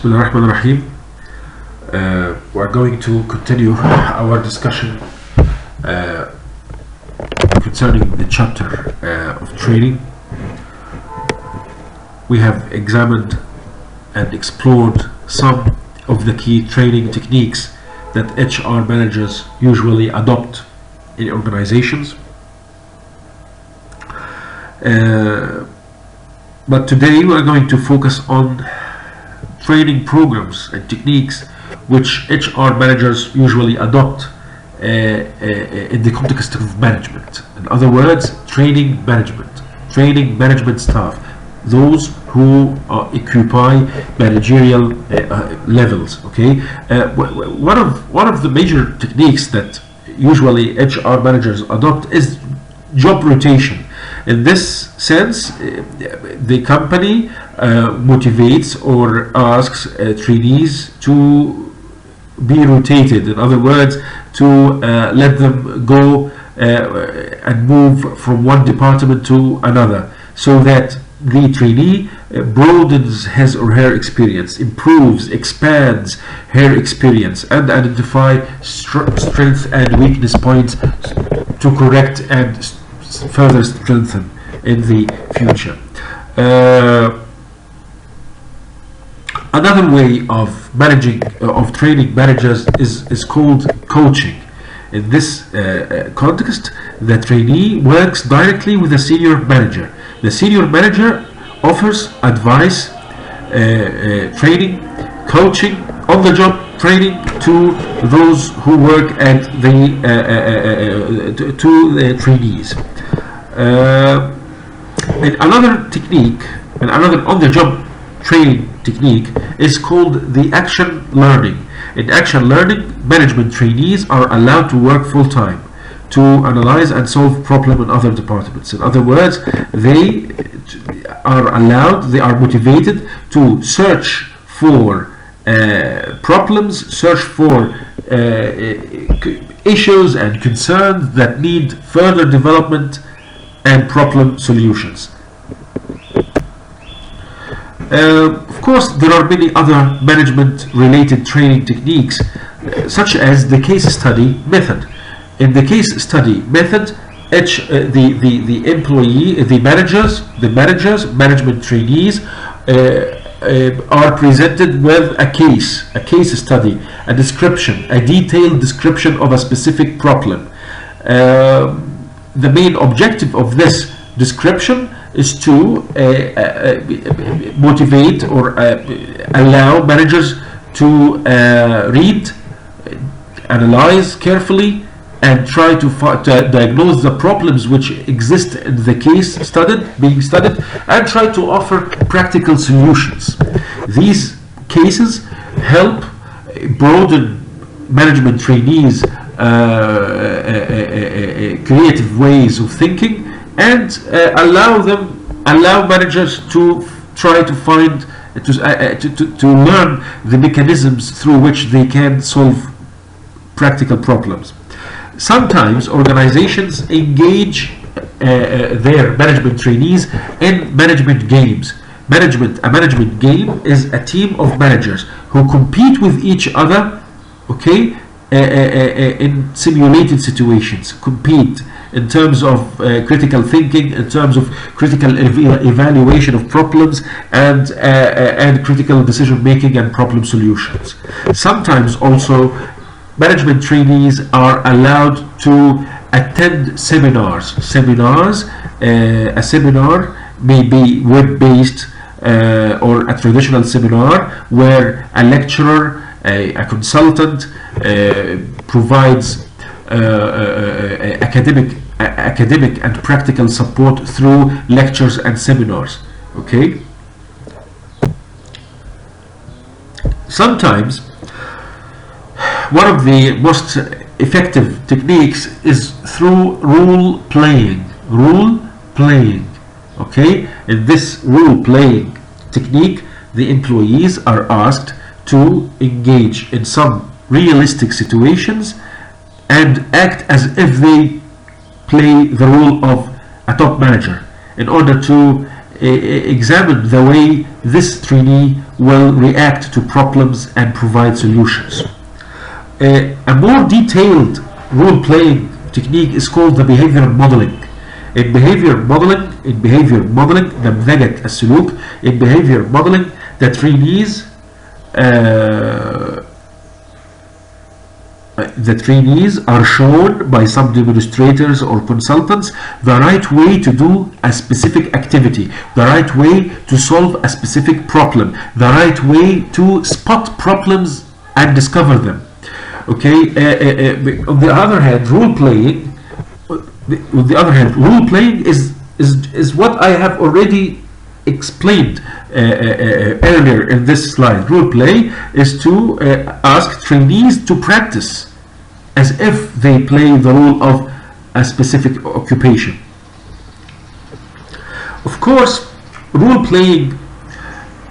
Bismillah ar-Rahman ar-Rahim. We're going to continue our discussion concerning the chapter of training. We have examined and explored some of the key training techniques that HR managers usually adopt in organizations. But today we are going to focus on training programs and techniques which HR managers usually adopt in the context of management. In other words, training management staff, those who occupy managerial levels. Okay, one of the major techniques that usually HR managers adopt is job rotation. In this sense, the company motivates or asks trainees to be rotated. In other words, to let them go and move from one department to another, so that the trainee broadens his or her experience, improves, expands her experience, and identify strength and weakness points to correct and further strengthen in the future. Another way of training managers is called coaching. In this context, the trainee works directly with the senior manager. The senior manager offers advice, training, coaching, on-the-job training to those who work at the trainees. And another technique, and another on-the-job training technique is called the action learning. In action learning, management trainees are allowed to work full-time to analyze and solve problems in other departments. In other words, they are motivated to search for problems, search for issues and concerns that need further development and problem solutions. Of course, there are many other management-related training techniques, such as the case study method. In the case study method, the employee, the managers, management trainees are presented with a case study, a description, a detailed description of a specific problem. The main objective of this description is to motivate or allow managers to read, analyze carefully, and try to diagnose the problems which exist in the case being studied, and try to offer practical solutions. These cases help broaden management trainees' creative ways of thinking, and allow managers to try to find to learn the mechanisms through which they can solve practical problems. Sometimes organizations engage their management trainees in management games. A management game is a team of managers who compete with each other, okay, in simulated situations. Compete in terms of critical thinking, in terms of critical evaluation of problems, and critical decision making and problem solutions. Sometimes also management trainees are allowed to attend seminars. A seminar may be web-based or a traditional seminar where a lecturer, a consultant provides academic and practical support through lectures and seminars. Okay. Sometimes one of the most effective techniques is through role playing. Okay. In this role playing technique, the employees are asked to engage in some realistic situations and act as if they play the role of a top manager in order to examine the way this trainee will react to problems and provide solutions. A more detailed role-playing technique is called the behavior modeling. In behavior modeling نمذجة السلوك. In behavior modeling, the trainees are shown by some demonstrators or consultants the right way to do a specific activity, the right way to solve a specific problem, the right way to spot problems and discover them. Okay. On the other hand, role playing is what I have already explained earlier in this slide. Role play is to ask trainees to practice as if they play the role of a specific occupation. Of course, role playing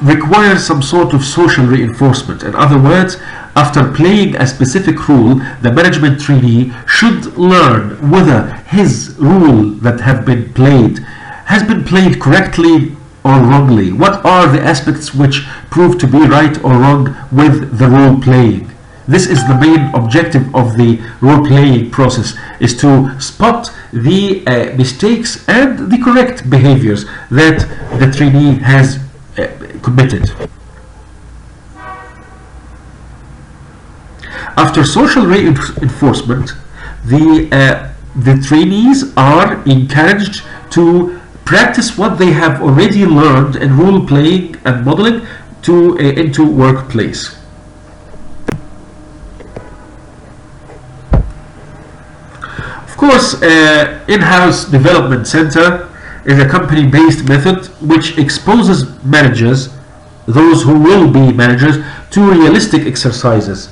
requires some sort of social reinforcement. In other words, after playing a specific role, the management trainee should learn whether his role that has been played correctly or wrongly. What are the aspects which prove to be right or wrong with the role playing? This is the main objective of the role playing process, is to spot the mistakes and the correct behaviors that the trainee has committed. After social reinforcement, the trainees are encouraged to practice what they have already learned in role playing and modeling into workplace. Of course, in-house development center is a company-based method which exposes managers, those who will be managers, to realistic exercises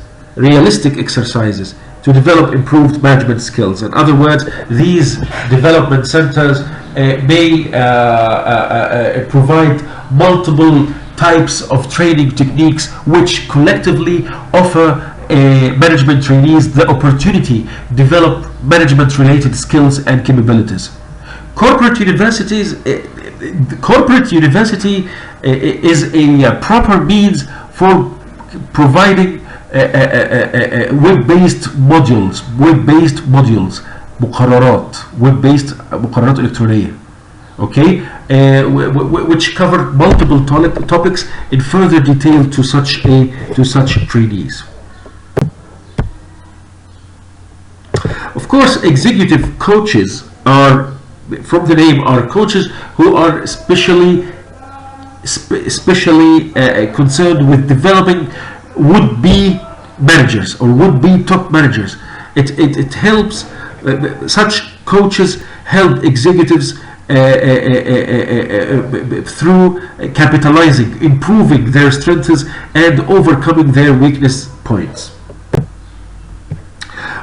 to develop improved management skills. In other words, these development centers may provide multiple types of training techniques which collectively offer management trainees the opportunity to develop management related skills and capabilities. Corporate university is a proper means for providing web-based modules web-based مقررات إلكترونية, okay, which cover multiple topics in further detail to such trainees. Of course, executive coaches are, from the name, are coaches who are especially concerned with developing would-be managers or would-be top managers. It helps, such coaches help executives through capitalizing, improving their strengths and overcoming their weakness points.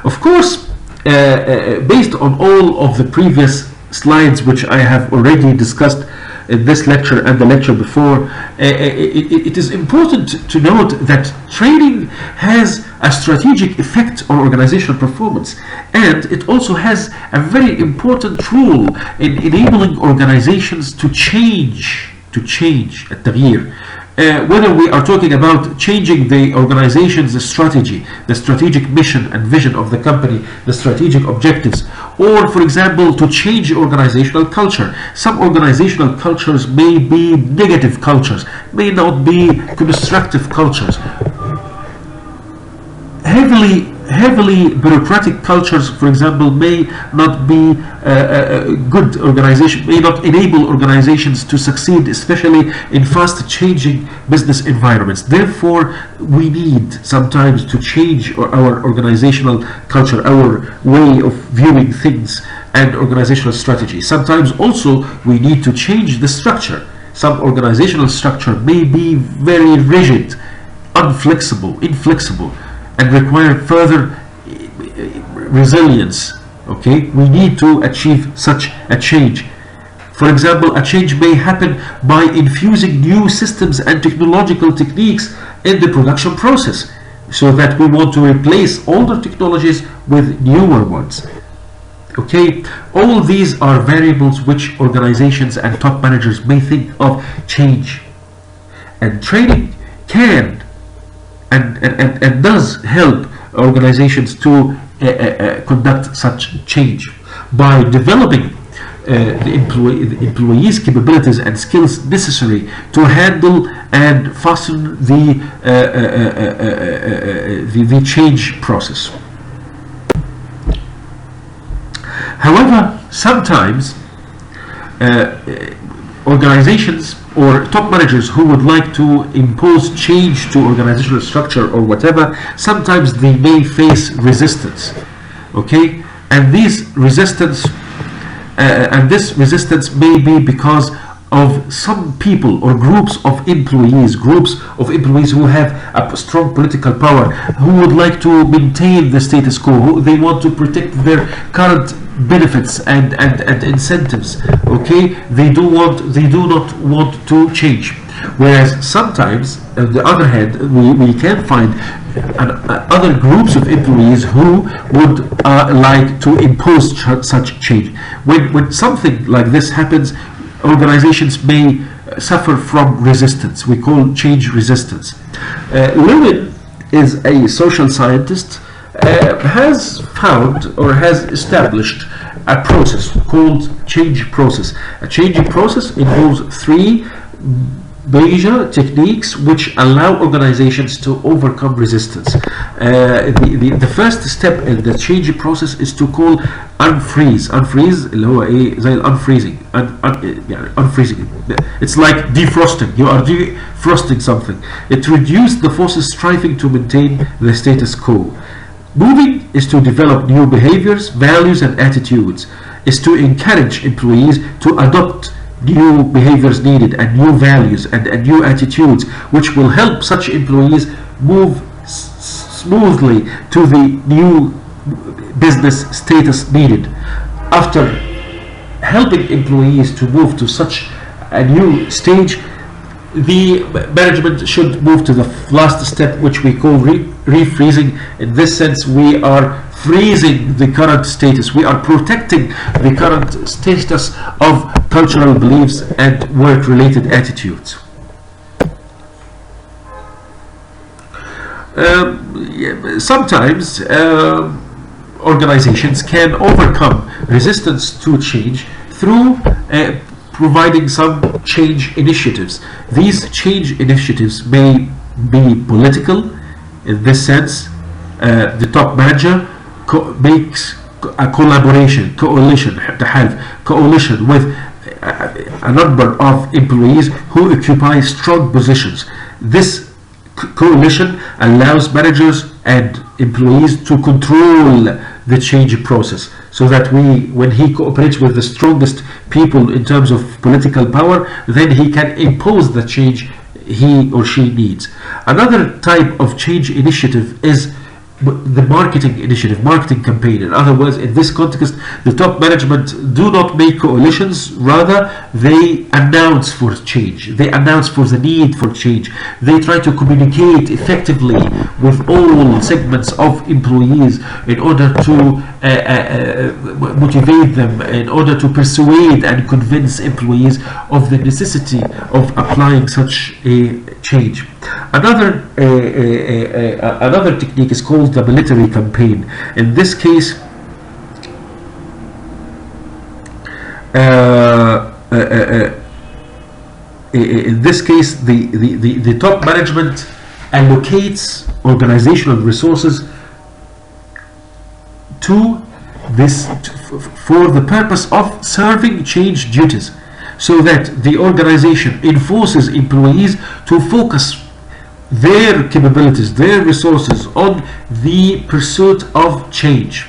Of course, based on all of the previous slides which I have already discussed in this lecture and the lecture before, it is important to note that training has a strategic effect on organizational performance, and it also has a very important role in enabling organizations to change التغيير. Whether we are talking about changing the organization's strategy, the strategic mission and vision of the company, the strategic objectives, or for example to change organizational culture. Some organizational cultures may be negative cultures, may not be constructive cultures. Heavily bureaucratic cultures, for example, may not be good organization, may not enable organizations to succeed, especially in fast changing business environments. Therefore, we need sometimes to change our organizational culture, our way of viewing things and organizational strategy. Sometimes also we need to change the structure. Some organizational structure may be very rigid, inflexible, and require further resilience. Okay, we need to achieve such a change. For example, a change may happen by infusing new systems and technological techniques in the production process, so that we want to replace older technologies with newer ones. Okay, all these are variables which organizations and top managers may think of change, and training can and does help organizations to conduct such change by developing the employees' capabilities and skills necessary to handle and fasten the change process. However, sometimes organizations or top managers who would like to impose change to organizational structure or whatever, sometimes they may face resistance. Okay, and this resistance may be because of some people or groups of employees who have a strong political power, who would like to maintain the status quo, they want to protect their current benefits and incentives. Okay, they do not want to change. Whereas sometimes, on the other hand, we can find other groups of employees who would like to impose such change. When something like this happens, organizations may suffer from resistance. We call change resistance. Lewin is a social scientist, has found or has established a process called change process. A change process involves three major techniques which allow organizations to overcome resistance. The first step in the change process is to call unfreeze. Unfreeze اللي هو ايه زي unfreezing. يعني unfreezing. It's like defrosting. You are defrosting something. It reduces the forces striving to maintain the status quo. Moving is to develop new behaviors, values, and attitudes. Is to encourage employees to adopt new behaviors needed and new values and new attitudes, which will help such employees move smoothly to the new business status needed. After helping employees to move to such a new stage, the management should move to the last step, which we call refreezing. In this sense, we are freezing the current status. We are protecting the current status of cultural beliefs and work-related attitudes. Sometimes organizations can overcome resistance to change through providing some change initiatives. These change initiatives may be political. In this sense, the top manager makes a coalition with a number of employees who occupy strong positions. This coalition allows managers and employees to control the change process, so that when he cooperates with the strongest people in terms of political power, then he can impose the change he or she needs. Another type of change initiative is the marketing initiative, marketing campaign. In other words, in this context, the top management do not make coalitions, rather they announce for change. They announce for the need for change. They try to communicate effectively with all segments of employees in order to motivate them, in order to persuade and convince employees of the necessity of applying such a change. Another technique is called the military campaign. In this case, the top management allocates organizational resources to this for the purpose of serving change duties, so that the organization enforces employees to focus their capabilities, their resources on the pursuit of change.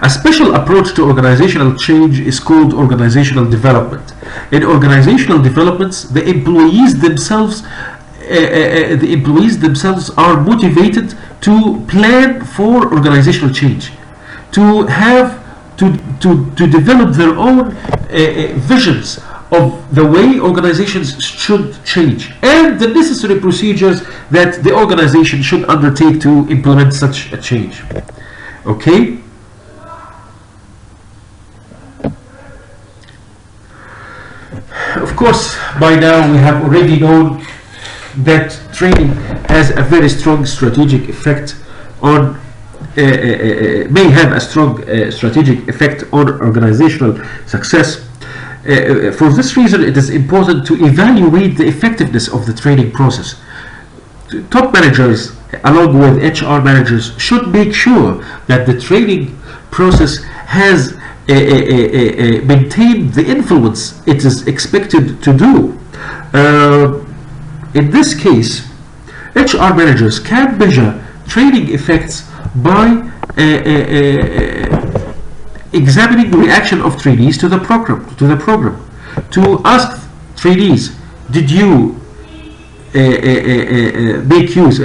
A special approach to organizational change is called organizational development. In organizational developments, the employees themselves are motivated to plan for organizational change, to develop their own visions of the way organizations should change and the necessary procedures that the organization should undertake to implement such a change. Okay? Of course, by now we have already known that training has a very strong strategic effect on may have a strong strategic effect on organizational success. For this reason, it is important to evaluate the effectiveness of the training process. Top managers, along with HR managers, should make sure that the training process has maintained the influence it is expected to do. In this case, HR managers can measure training effects by examining the reaction of trainees to the program. To ask trainees, did you make use?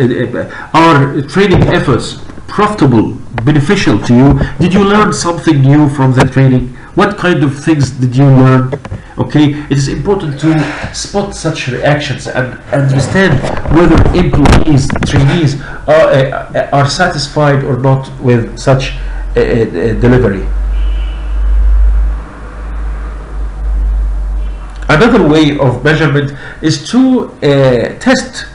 Are training efforts profitable, beneficial to you? Did you learn something new from the training? What kind of things did you learn? Okay, it is important to spot such reactions and understand whether employees, trainees are satisfied or not with such delivery. Another way of measurement is to test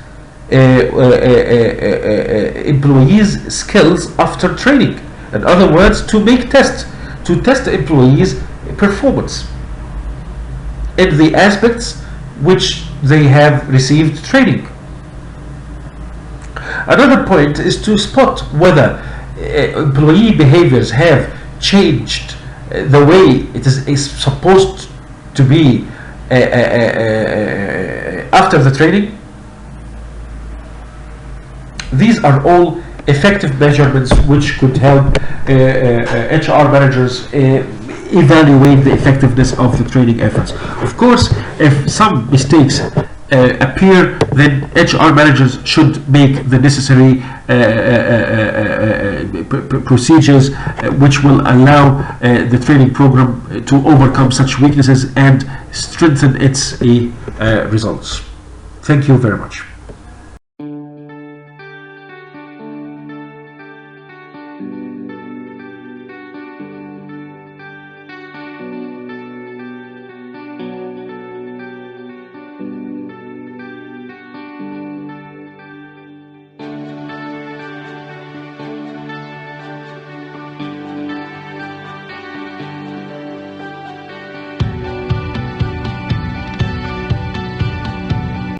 employees' skills after training. In other words, to make tests, to test employees' performance in the aspects which they have received training. Another point is to spot whether employee behaviors have changed the way it is supposed to be after the training. These are all effective measurements which could help HR managers evaluate the effectiveness of the training efforts. Of course, if some mistakes appear, then HR managers should make the necessary procedures which will allow the training program to overcome such weaknesses and strengthen its results. Thank you very much.